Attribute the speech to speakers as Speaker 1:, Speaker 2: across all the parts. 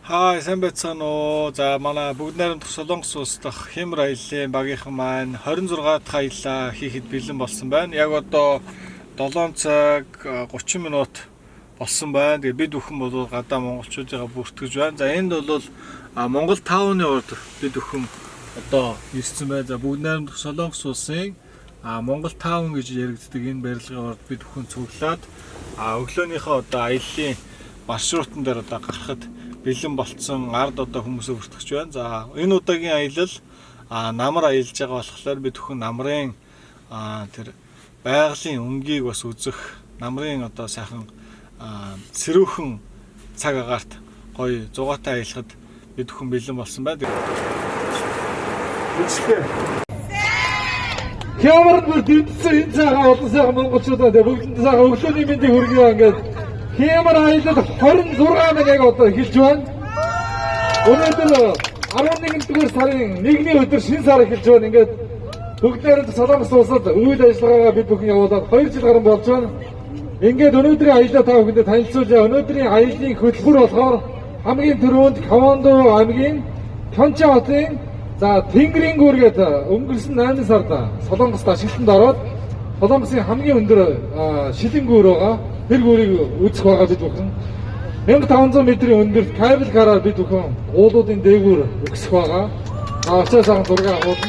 Speaker 1: Сайн байцгаана уу. За манай бүгд найрамдах Солонгос улс дахь Хямр аяллаа багийнхан маань 26 дахь аяллаа хийхэд бэлэн болсон байна. Яг одоо 7 цаг 30 минут болсон байна. Тэгээ бид бүхэн бол гадаа монголчуудыгаа бүртгэж байна. За энд бол Монгол таавны урд бид бүхэн одоо ирсэн байна. За бүгд найрамдах Солонгос улсын Монгол таавн гэж яригддаг энэ барилгын урд бид бүхэн цуглаад өглөөнийхөө одоо аяллаа маршрутан дээр одоо гарахад бэлэн болцсон ард одоо хүмүүсээ бүртгэж байна. За энэ удаагийн аялал намар аялж байгаа болохоор бид бүхэн намрын тэр байгалийн өнгийг бас үзэх, намрын одоо сайхан сэрүүхэн цаг агаарт гоё зугаатай аялахад бид бүхэн бэлэн болсон байна. Үчтэй. Хямрд бүр дэвтсэн энэ цагаан олон сайхан монголчуудаа бүгд сайхан өглөөний мэндийг хүргье ингээд Хямр аялал 26 мянгаыг одоо эхэлж байна. Өнөөдөр 11-р сарын 1-ний өдөр шинэ сар эхэлж байна. Ингээд бүгдээр Солонгос улсад үйл ажиллагаагаа бид бүхэн явуулаад 2 жил гарсан болж байна. Ингээд өнөөдрийн аялал та бүхэндээ танилцуулъя. Өнөөдрийн аяллаа хөтөлбөр болохоор хамгийн түрүүнд Квондо аймгийн Пёнча хотын Тэнгэрийн гүүр гэдэг өнгөрсөн 8 сард Солонгост ашиглалтанд ороод Солонгосын хамгийн өндөр шилэн гүүр байгаа. Тэр гүүрийг үзэх байгаа бид бүхэн 1500 м-ийн өндөрт кабель караар бид бүхэн уулуудын дээгүүр өгсөх байгаа. Очоо сайхан зураг авуулна.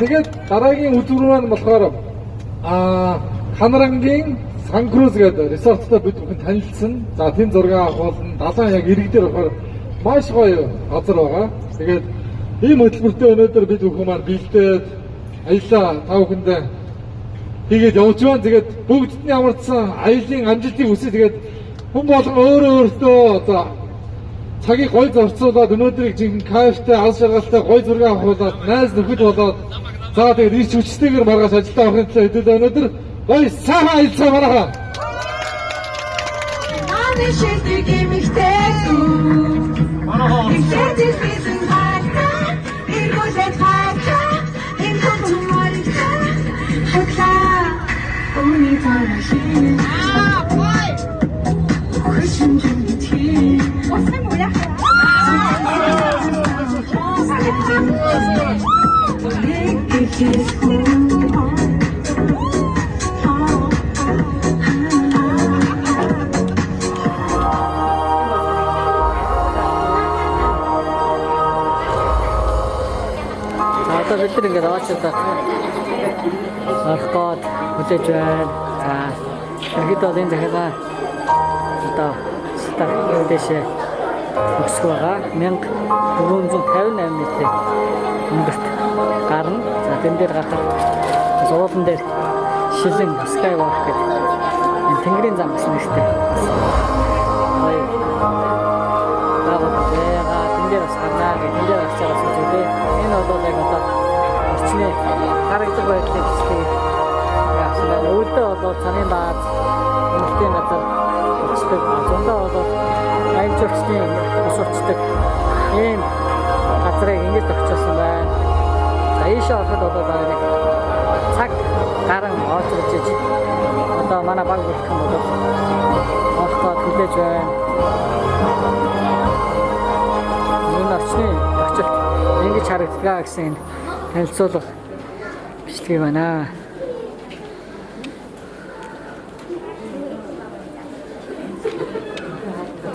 Speaker 1: Тэгээд дараагийн үзүүр маань болохоор Ханарангийн Санкруз гэдэг resort-тай бид бүхэн танилцсан. За тийм зураг авуулна. Далайн яг ирэг дээр болохоор маш гоё газар байгаа. Тэгээд ийм хөтөлбөртөө өнөөдөр бид бүхэн маань бэлдээд аяллаа та бүхэндээ тэгээд явж байна. Тэгээд бүгдний амарцсан аялын амжилтыг хүсье. Тэгээд хүн болгон өөртөө одоо цагийг гоё зарцуулаад өнөөдрийг жинхэнэ кайфтай, алс жаргалтай гоё зураг авахуулаад найз нөхөд болоод тэгээд ирч хүчтэйгээр маргааш ажилдаа авахын төлөө хэдүүлээ өнөөдөр гоё сайхан аялцгаа маргаа.
Speaker 2: Одоо бид нар ингээд очоод орхоод хүлээж байна. За хэд бол энэ захиалга одоо стартын дэшээ өсөх байгаа. 1458 м-ийн өндөрт гарна. За тэн дээр гарахад бас уулан дээр шилэн Skywalk гэдэг энэ тэнгэрийн зам гэсэн нэртэй. Гоё. Тэн дээр бас гарнаа гэх тэн дээр очиж байгаа зүйлээ. Энэ бол яг одоо орчны харагдах байдлыг хэлдэг. Яг өвдөө бол цанын бааз өмөлтийн газар очдог. Зундаа бол аян зөрчлийн ус очдог. Ийм газрыг ингэж тогтцоосон байна. За ийшээ ороход бол нэг цаг гарan очиж одоо манай баг бүрхэн бол ороход хүлээж байна. Энэ орчны тогтцолт ингэж харагддаг гэсэн танилцуулга бичлэг байна.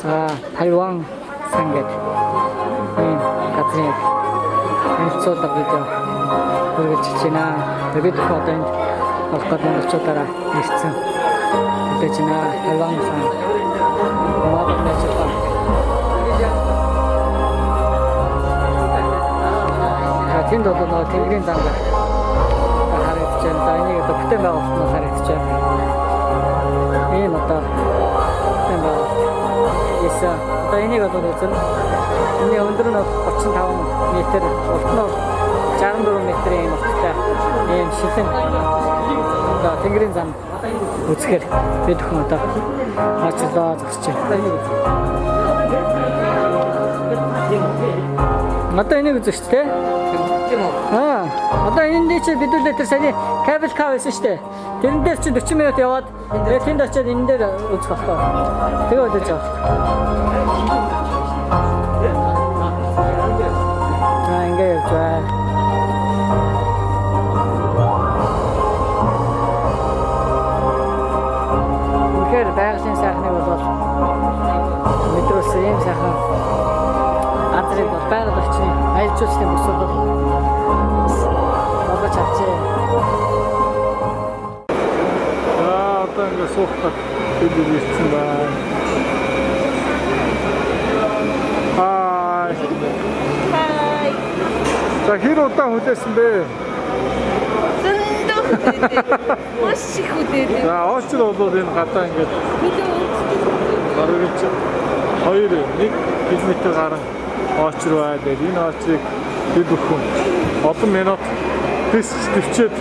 Speaker 2: За Тайван сан гэдэг энэ газрын танилцуулга видео хүргэж байна. Бид одоо энд олгоод монголчуудаараа нэрсэн хүлээж байна. Тайван сан. Тэнд бол нөгөө тэнгэрийн зам харагдаж байна. За энийг одоо бүтээн байгуулалт нь харагдаж байна. Ийм одоо бүтээн байгуулалт. Одоо энийг бол үзэн. Эний өндөр нь 35 м, урт нь 64 м-ийн юм урттай ийм шилэн одоо тэнгэрийн зам үзэхээр бид бүхэн одоо очилоо зогсож байна. Одоо энийг үзэж шүү дээ. Одоо энэ дээр чи бидүүлээ тэр саяны кабель кав байсан шүү дээ. Тэрэн дээр чи 40 минут яваад тэгээд тэнд очиод энэ дээр үзэх болохоо. Тэгээ үлээж авах. ийм сайхан газрыг бол байгаль орчны аялал жуулчлалын бүсүүд бол олж авчээ.
Speaker 1: Одоо ингээд суухад бид ирсэн байна. Хай. За хэр удаа хүлээсэн бэ?
Speaker 3: Зөндөө маш их үдээд.
Speaker 1: За очил бол энэ гадаа ингээд баруун 2-1 км гарan очир байгаад энэ очрыг бид бүхэн олон минут төвчөөд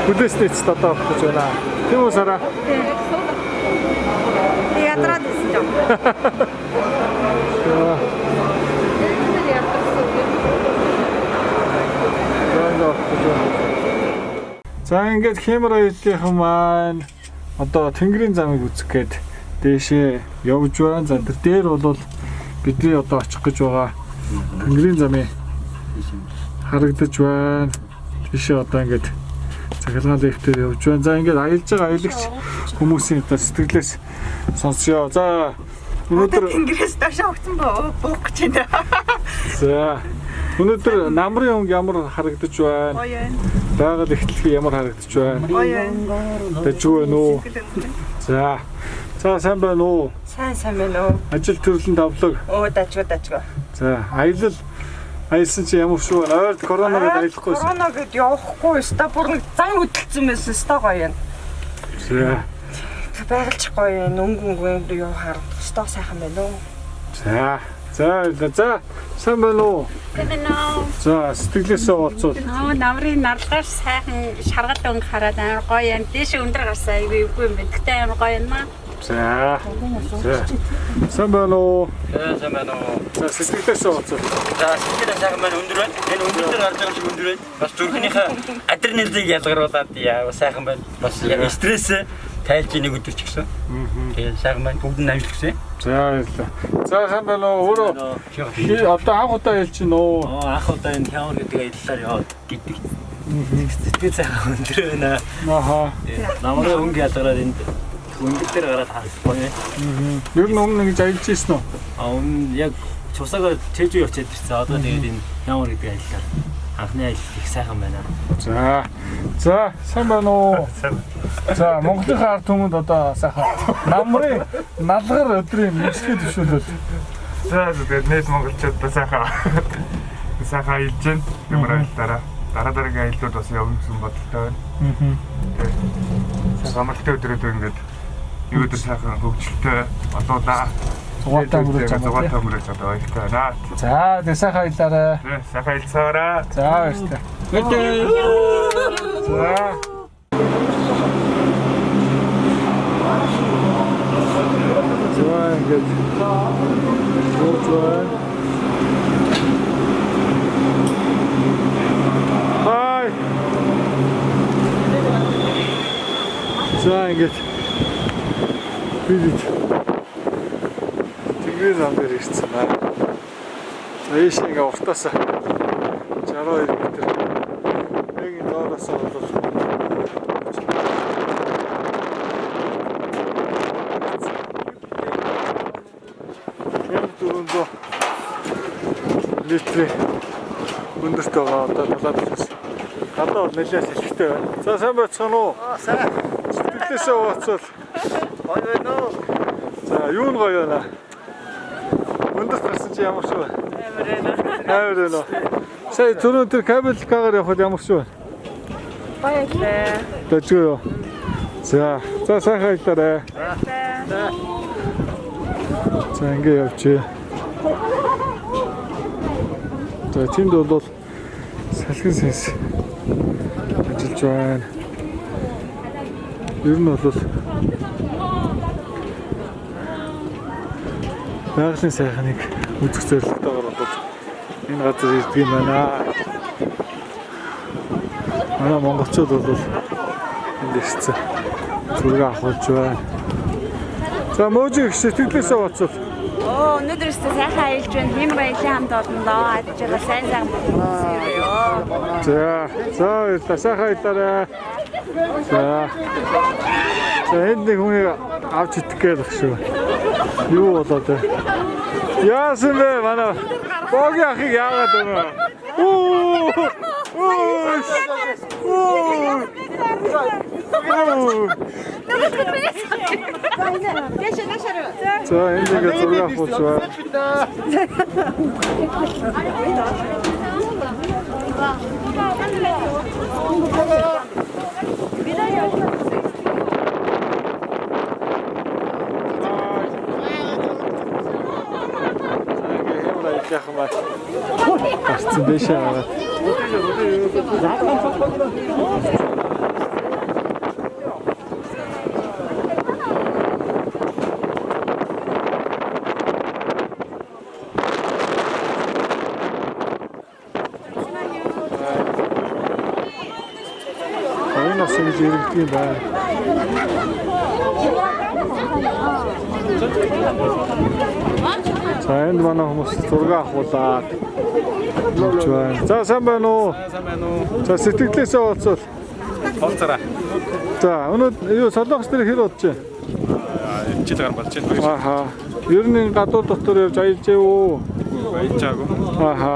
Speaker 1: хүлээснээс одоо авах гэж байна. Тийм үү Сара?
Speaker 3: Ядраад ирсэн юм.
Speaker 1: За ингээд Хямрын аяллаахан маань одоо Тэнгэрийн замыг үзэх гээд дээшээ явж байна. За тэр дээр бол бидний одоо очих гэж байгаа Тэнгэрийн замыг харагдаж байна. Тийшээ одоо ингээд цахилгаан лифтээр явж байна. За ингээд аялж байгаа аялагч хүмүүсийн одоо сэтгэлээс сонсё. За өнөөдөр
Speaker 3: Тэнгэрээс доош огцсон буух гэж байна.
Speaker 1: за өнөөдөр намрын өнгө ямар харагдаж байна?
Speaker 3: Гоё байна.
Speaker 1: Байгаль ихтлэг ямар харагдаж байна?
Speaker 3: Гоё байна.
Speaker 1: Дэжгүй байна уу? За. За сайн байна уу?
Speaker 3: Сайн байна уу?
Speaker 1: Ажил төрлийн тавлаг.
Speaker 3: Дажгүй.
Speaker 1: За, аялсан чи ямар шүү вэ? Ойр коронавиг аялахгүйсэн.
Speaker 3: Корона гэд явахгүй өста бүр нэг зан хөдөлсөн байсан өста гоё юм.
Speaker 1: За.
Speaker 3: Байгалч гоё юм. Өнгө юу харах өста сайхан байна уу?
Speaker 1: За. За. Сайн байна уу?
Speaker 4: Тэвнэ.
Speaker 1: За, сэтгэлээсээ уулзвал.
Speaker 4: Намрын нарлагаар сайхан шаргал өнгө хараад амар гоё юм. Дээш өндөр гарсаа аюу үгүй юм байна. Гэтэ амар гоё юм аа.
Speaker 1: За. Сайн байна уу?
Speaker 5: Сайн байна уу?
Speaker 1: За, сэтгэлээсээ уулзвал.
Speaker 5: За сэтгэлээ сайхан байна өндөр байна. Энэ өндөр дээр гарч байгаа шиг өндөр байна. Бас зүрхнийхээ адреналиныг ялгаруулад яа сайхан байна. Бас стресс тайлж нэг өдөр ч гэсэн. Тэгээ сайхан байна. Бүгд нь амжилт хүсье.
Speaker 1: За, баярлалаа. За, сайн байна уу? Өөрөө одоо анх удаа ялж гин үү?
Speaker 5: Анх удаа энэ Хямар гэдэг аяллаар яваад гэдэг. Сэтгэл сайхан өндөр байна.
Speaker 1: Аха.
Speaker 5: Намрын өнгө ялгараад энэ өндөр дээр гараад харах гоё.
Speaker 1: Ер нь өмнө ингэж аялж ирсэн үү?
Speaker 5: Өмнө яг цусаагаар чэжүү явчихад ирсэн. Одоо тэгээд энэ Хямар гэдэг аяллаар анхны аялал их сайхан байна.
Speaker 1: За, сайн байна уу? За, Монголын ард түмэнд одоо сайхан намрын налгар өдрийн мэдлэгээ төвшүүлвэл.
Speaker 6: За тэгээд нийт монголчууд сайхан аялж байна. Ямар аяллаараа дараагийн аяллууд бас явна гэсэн бодолтой байна. Тэгээд амралтын өдрөд ингээд нэг өдөр сайхан хөгжилтэй болоодаа
Speaker 1: Зугаатай өнгөрөөж
Speaker 6: одоо баяртай байна.
Speaker 1: За, тэгээ сайхан аяллаарай.
Speaker 6: Сайхан аялцаараа.
Speaker 1: За, баярлалаа. За. Ингээд Хай. За ингээд бид Тэнгэрийн зам дээр ирсэн байна. Аяш ингээ уртаасаа 62 м. Яг энэ доороосоо бол литрийн өндөртэй байгаа одоо талаад ирсэн. Гадаа бол нэлээд хэлхтэй байна. За сайн байцгаана уу?
Speaker 5: Сайн.
Speaker 1: Сэтгэлээсээ ууцвал
Speaker 5: Гоё байна уу?
Speaker 1: за юу н гоё байна? Өндөрт гарсан чи ямар шүү вэ? Амар байна. Сая түрүүн тэр кабелькагаар явхад ямар шүү вэ?
Speaker 3: Баярлалаа.
Speaker 1: Дэжгүй юу? За сайхан аяллаарай. За ингэ явчих. За тэнд бол салхин сэнс ажиллаж байна. Ер нь бол байгалийн сайхныг үзэх зорилготойгоор бол энэ газар ирдэг юм байна. Манай монголчууд бол энд ирсэн зураг авахулж байна. За мөөжиг сэтгэлээсээ боцвол.
Speaker 4: Өнөөдөр өстө сайхан аялж байна. Хямар аяллаа хамт олондоо ажиллаж байгаа сайн
Speaker 1: За сайхан аяллаарай. За энд нэг хүнийг авч идэх гээд баг шүү. Юу болоод вэ? Яасан бэ манай боги ахыг яагаад өнөө? Оо. За энэ нэг зураг авах уу? Яхамаа. Гарцсан дэше аваад. Энэ асууж ирэх юм байна. За энд манай хүмүүс зураг авахулаад явж байна. За сайн байна уу? Сайн байна уу? За сэтгэлээсээ уулзвал. Уулзаарай. За өнөөдөр юу солонгос дээр хэр бодож байна? Жил гар болж байна. Аха. Ер нь гадуур дотор явж аялж уу? Аялжаагүй. Аха.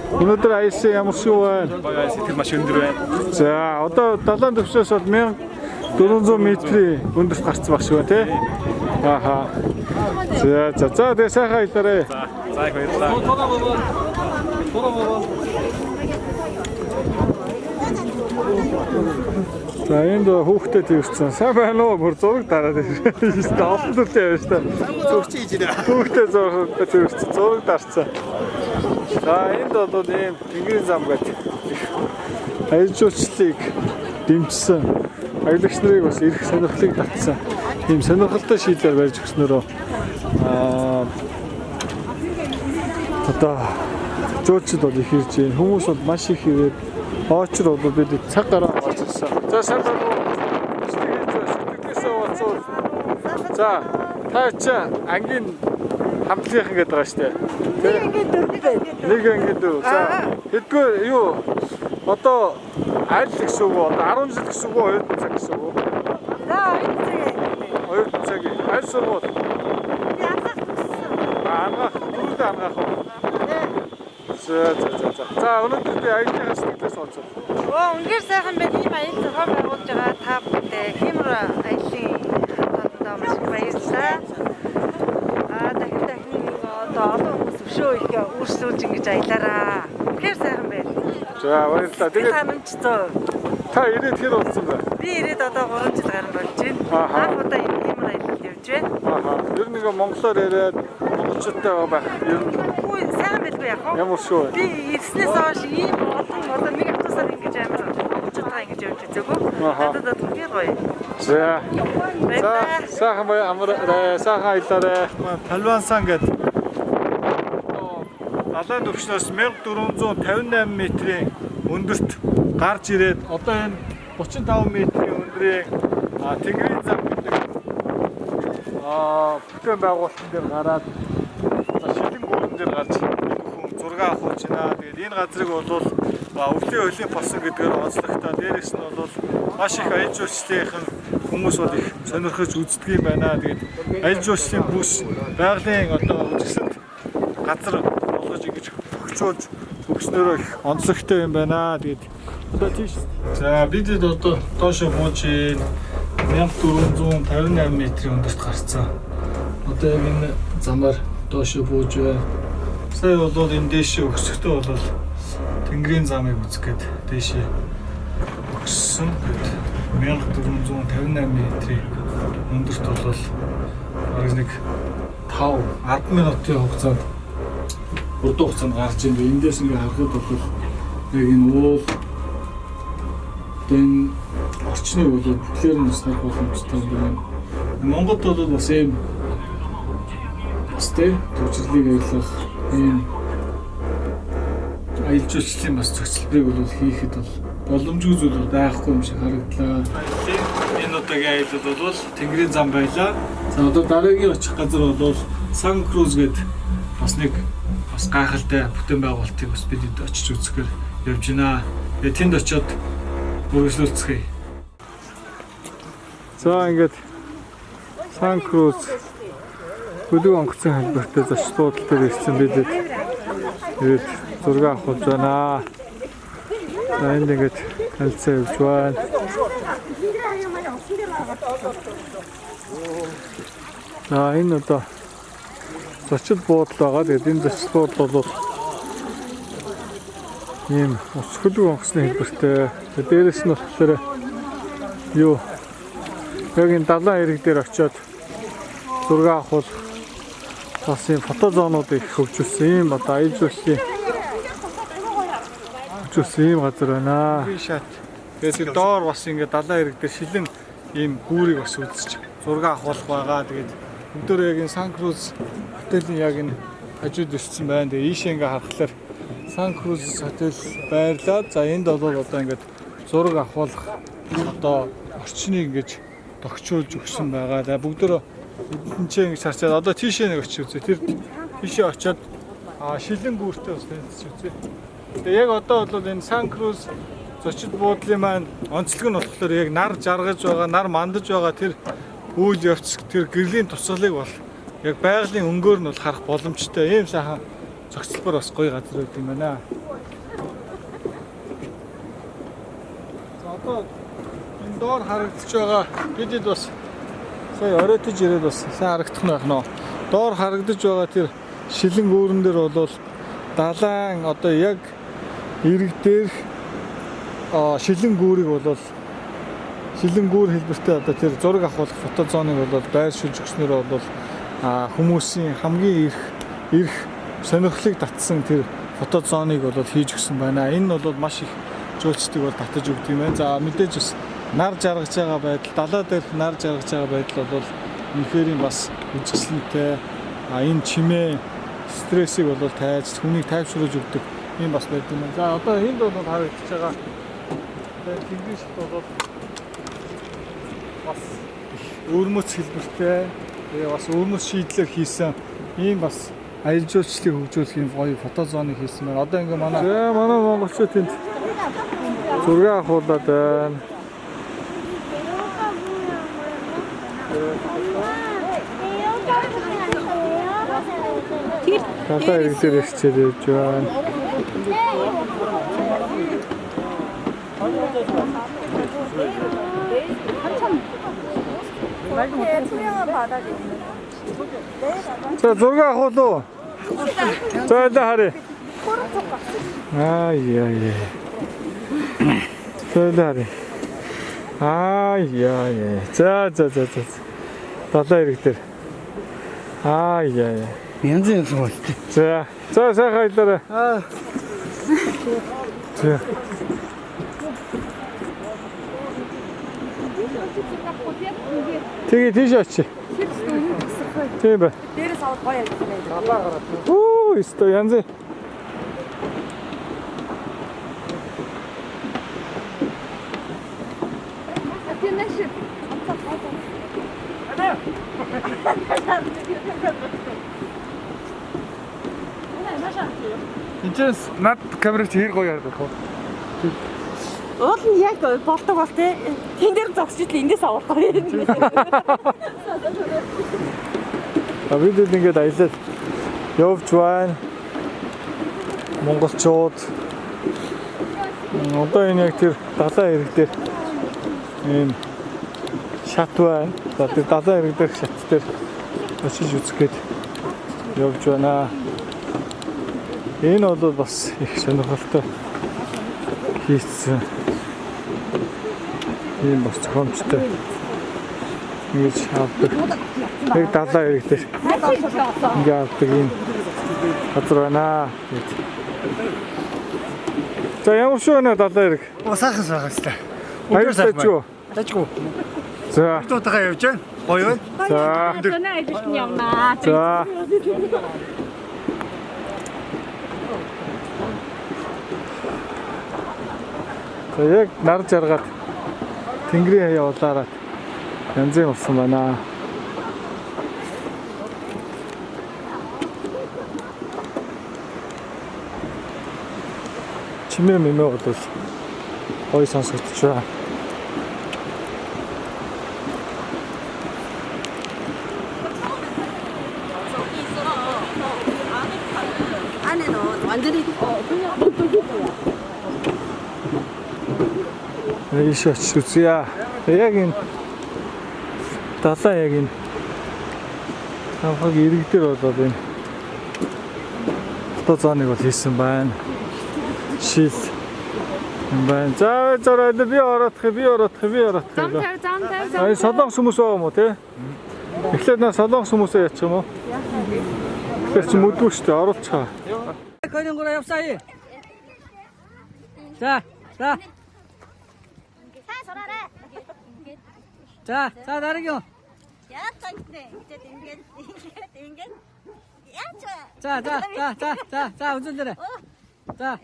Speaker 1: Өнөөдөр аялсан ямар шүү байна? Бага сэтгэл маш өндөр байна. За одоо далайн төвшөөс бол 1400 метрийн өндөрт гарцсан баг шүү тий. Аха. За тэгээ сайхан аялаарай. За их баярлалаа. За энд хүүхдэд тавьчихсан. Сайн байна уу? Бүр зураг дараад байна. Олон төрлийн явж та. Зурч хийж байна. Хүүхдэд зураг тавьчихсан. Зураг дарцсан. За энд бол ийм Тэнгэрийн зам гэдэг аялал жуулчлалыг дэмжсэн. Аялагч нарыг бас ирэх сонирхлыг татсан. Ийм сонирхолтой шийдлээр барьж өгснөөрөө одоо жуулчид бол их ирж байна. Хүмүүс бол маш их ирээд очор бол бид цаг гараа гарч ирсэн. За сайн байна уу? Сэтгэлээсээ уулзвал. За та чи ангийн хамтлагийнхан гэдэг байгаа шүү дээ. Нэг ангийн дөрөв. За хэдгээр юу одоо аль гэсэн үг вэ? 10 жил гэсэн үг үү? 2 цаг гэсэн үг үү? За 2 цаг. Аль сургууль? Ангаах. Түрүүтэй ангаах уу? За өнөөдөр би аяллахаас сэтгэлээс уулзсан.
Speaker 7: Үнэхээр сайхан байна. Ийм аял зохион байгуулж байгаа та бүхэнд хэмэр аяллаа маш их баярлалаа. Дахин одоо олон хүмүүс өшөө их үрсүүлж ингэж аялаараа. Үнэхээр сайхан байна.
Speaker 1: За баярлалаа. Тэгээд
Speaker 7: танамжцоо.
Speaker 1: Та ирээд хэр болсон бэ?
Speaker 7: Би ирээд одоо 3 жил гарсан болж байна. Анх удаа энэ хэмэр аялалд явж байна.
Speaker 1: Ер нь монголоор яриад монголчуудтай байх ер нь
Speaker 7: сайхан байлгүй яг уу?
Speaker 1: Ямар шүү вэ?
Speaker 7: Би ирснээс хойш ийм олон нэг автобусаар ингэж амар монголчуудаа ингэж явж үзээгүй. Надад үнэхээр гоё.
Speaker 1: За сайхан бай сайхан аялаарай. Талбан сан гэдэг далайн төвчнөөс 1458 метрийн өндөрт гарч ирээд одоо энэ 35 метрийн өндрийн Тэнгэрийн зам гэдэг бүтээн байгуулалтан дээр гараад шилэн гүрэн дээр гарч хүн зураг авах байна. Тэгээд энэ газрыг бол өвлийн хөлийн босон гэдгээр онцлогтой. Дээрээс нь бол маш их аялал жуулчлалын хүмүүс бол их сонирхож үздэг юм байна. Тэгээд аялал жуулчлалын бүс байгалийн одоо үзэсгэлэнт газар болгож ингэж өгчүүлж өгснөөрөө их онцлогтой юм байна. Тэгээд одоо тийш. За бид одоо доошо бууж 1458 метрийн өндөрт гарцсан. Одоо яг энэ замаар доошо бууж байна. Сая бол энэ дээшээ өксөхдөө бол Тэнгэрийн замыг үзэх гээд дээшээ өкссөн. 1458 метрийн өндөрт бол бараг нэг 5-10 минутын хугацаанд урд хугацаанд гарч ийн. Эндээс ингээ харахад бол яг энэ уул тэн орчныг бол бүтлээр нь бас харах боломжтой байна. Монголд бол бас ийм сте төвчлөлийг аялах ийм аялал жуулчлалын бас зохицлыг бол хийхэд бол боломжгүй зүйл бол байхгүй юм шиг харагдлаа. Энэ удаагийн аялал бол Тэнгэрийн зам байлаа. За одоо дараагийн очих газар бол Сан Круз гэдэг бас нэг бас гайхалтай бүтээн байгуулалтыг бас бид очиж үзэхээр явж байна. Тэгээ тэнд очиод үргэлжлүүлцгээе. За ингээд Сан Круз Хөлөг онгоцын хэлбэртэй зочлууд дээр ирсэн бидэд. Тэгээд зураг авах байна. За энд ингээд танилцаа явж байна. За энэ одоо зочид буудал байгаа. Тэгээд энэ зочид буудал бол ийм ус хөлөг онгоцны хэлбэртэй. Тэгээд дээрэс нь болохоор юу яг энэ далайн ирэг дээр очиод зураг авах бас ийм фотозоонууд их хөгжүүлсэн юм одоо аяз улсын хөгжүүлсэн юм газар байна. Тэгээд доор бас ингээд далайн ирэг дээр шилэн ийм гүүрийг бас үзэж зураг авах байгаа. Тэгээд өдөр яг энэ Сан Круз хотелийн яг энэ хажууд ирсэн байна. Тэгээд ийшээ ингээд харахаар Сан Круз хотел байрлаад за энд бол одоо ингээд зураг авахлах одоо орчныг ингэж тогтчулж өгсөн байгаа. За бүгдөө эдэн чинь ингэж харчаад одоо тийшээ нэг очиж үзье. Тэр тийшээ очиод шилэн гүүртэй бас танилцж үзье. Тэгээ яг одоо бол энэ Сан Круз зочид буудлын маань онцлог нь болохоор яг нар жаргаж байгаа, нар мандаж байгаа тэр үйл явц тэр гэрлийн тусгалыг бол яг байгалийн өнгөөр нь бол харах боломжтой. Ийм сайхан зохицолбор бас гоё газар байт юм байна. За одоо энэ доор харагдаж байгаа бидэд бас сая оройтож ирээд бас сайн харагдах нь байх нөө. Доор харагдаж байгаа тэр шилэн гүүрэн дээр бол далайн одоо яг ирэг дээр шилэн гүүрийг бол шилэн гүүр хэлбэртэй одоо тэр зураг авах фотозоныг бол байршуулж өгснөөр бол хүмүүсийн хамгийн их сонирхлыг татсан тэр фотозоныг бол хийж өгсөн байна. Энэ бол маш их жуулчдыг бол татаж өгдөг юм байна. За мэдээж бас нар жаргаж байгаа байдал, далаа дээр нар жаргаж байгаа байдал бол үнэхээр бас үзэсгэлэнтэй. Энэ чимээ стрессийг бол тайж, хүнийг тайвшруулж өгдөг юм бас байдаг юм байна. За одоо энд бол харагдаж байгаа тэнгэрийн шилт бол бас өрмөц хэлбэртэй. Тэгээ бас өрмөц шийдлэр хийсэн ийм бас аялал жуулчлалыг хөгжүүлэх юм гоё фотозоныг хийсэн байна. Одоо ингээ манай монголчууд тэнд зураг авахулаад байна. Далайн ирэг дээр ирчээд явж байна. 자, зураг авах уу? За, энэ харъя. Яа. За, энэ харъя. Яа. За. Далайн ирэг дээр. Яа.
Speaker 5: Янз янз байна.
Speaker 1: За, сайхан хэлээрэй. За. Тэгээ тийш очи. Тийм ба.
Speaker 3: Дээрээс аваад гоё юм.
Speaker 1: Оо, исто янз. Инчээс над камерыг хэр гоё ярдах вэ?
Speaker 3: Уул нь яг болдог бол тээ. Тэн дээр зогсож ил эндээс авах гоё юм.
Speaker 1: Бид ингээд аялал явж байна. Монголчууд одоо энэ яг тэр далайн ирэг дээр энэ шат байна. За тэр далайн ирэг дээр шат дээр очиж үзэх гээд явж байна. Энэ бол бас их сонирхолтой хийсэн. ийм бас зохиомжтой ингэж авдаг. Яг далайн ирэг дээр ингэ авдаг ийм газар байна. За ямар шүү нэ далайн ирэг?
Speaker 5: Сайхан хэвээр.
Speaker 1: Аюултай ч юу?
Speaker 5: Тачгүй.
Speaker 1: За.
Speaker 5: Тутагаа явж байна. Гоё байна.
Speaker 1: За.
Speaker 4: Тоноо айлт нь явнаа.
Speaker 1: За. Яг нар жаргаад тэнгэрийн хаяа улаараад янзын болсон байна. Чимээ мэмээ бол гоё сонсогдож байна.
Speaker 3: 완전히
Speaker 1: Ийш очиж үзье. Яг энэ далаа яг энэ хамхаг иргэдэр болоод энэ одоо зооныг бол хийсэн байна. Шил юм байна. За зараа би ороодох. Аа солонгос хүмүүс байгаа юм уу те? Эхлээд на солонгос хүмүүсээ яачих юм уу? Тэгэхээр чи мэдгүй шүү дээ оруулцгаа.
Speaker 2: 거리는구나 옆사이. 자. 자, 다르겨. 자, 운전들해. 자.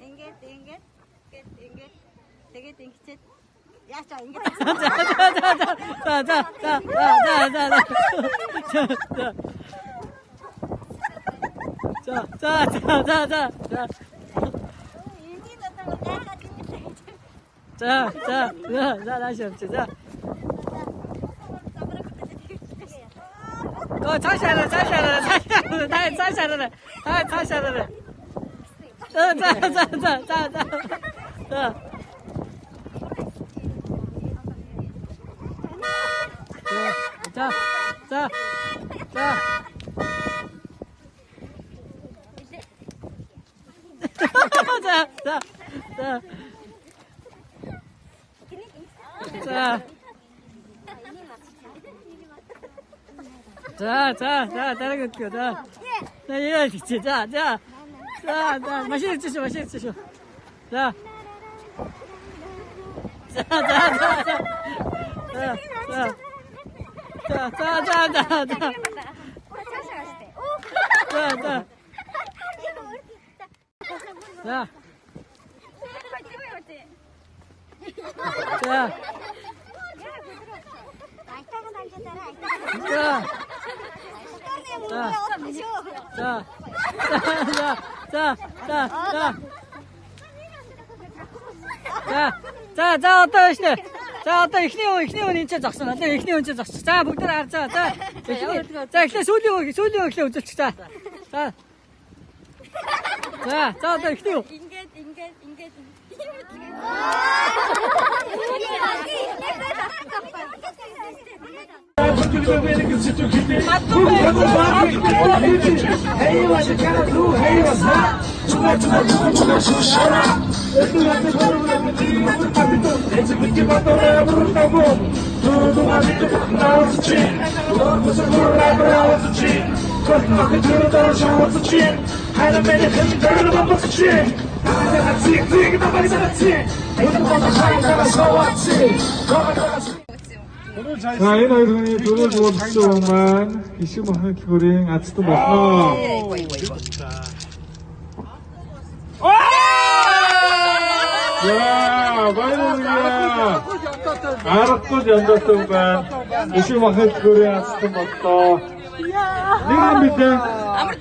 Speaker 2: 자, 다시 없지. 자. 다시 하래. 자, 다른 거 자. 자, 얘가 있지. 자, 마시는 드시오. 자. 자, 어떤 시대? 자, 어떤 ихний 인체 зогсоно. Одоо ихний ин체 зогсчих. За, бүгд харж байгаа. За, ихний сүүлийн ихний үзүүлчих. За. За, одоо ихний.
Speaker 3: ингээд
Speaker 1: 자, энэ хоёр хүний дөрөв уулзсан маань ишиг махны төлхөрийн азтан болно. За, баярлалаа. Аргагүй яндсан байна. Ишиг махны төлхөрийн азтан боллоо. Нэр нь бид амар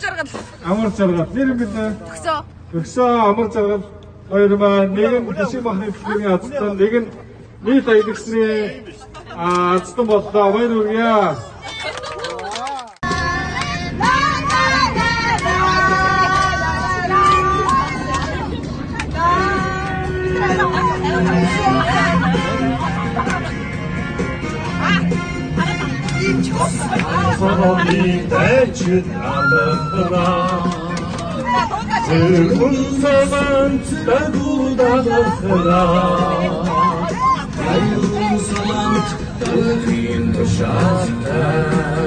Speaker 1: жаргал. Нэр нь бид төгсөө амар жаргал хоёр маань нэг нь ишиг махны төлхөрийн азтан, нэг нь нийт аялгасны азтан боллоо. Баярлалаа.
Speaker 8: 사람이 대춘 알았더라 슬픈 사람 따고 다녔더라 자유스러운 뜻인 듯 샤스타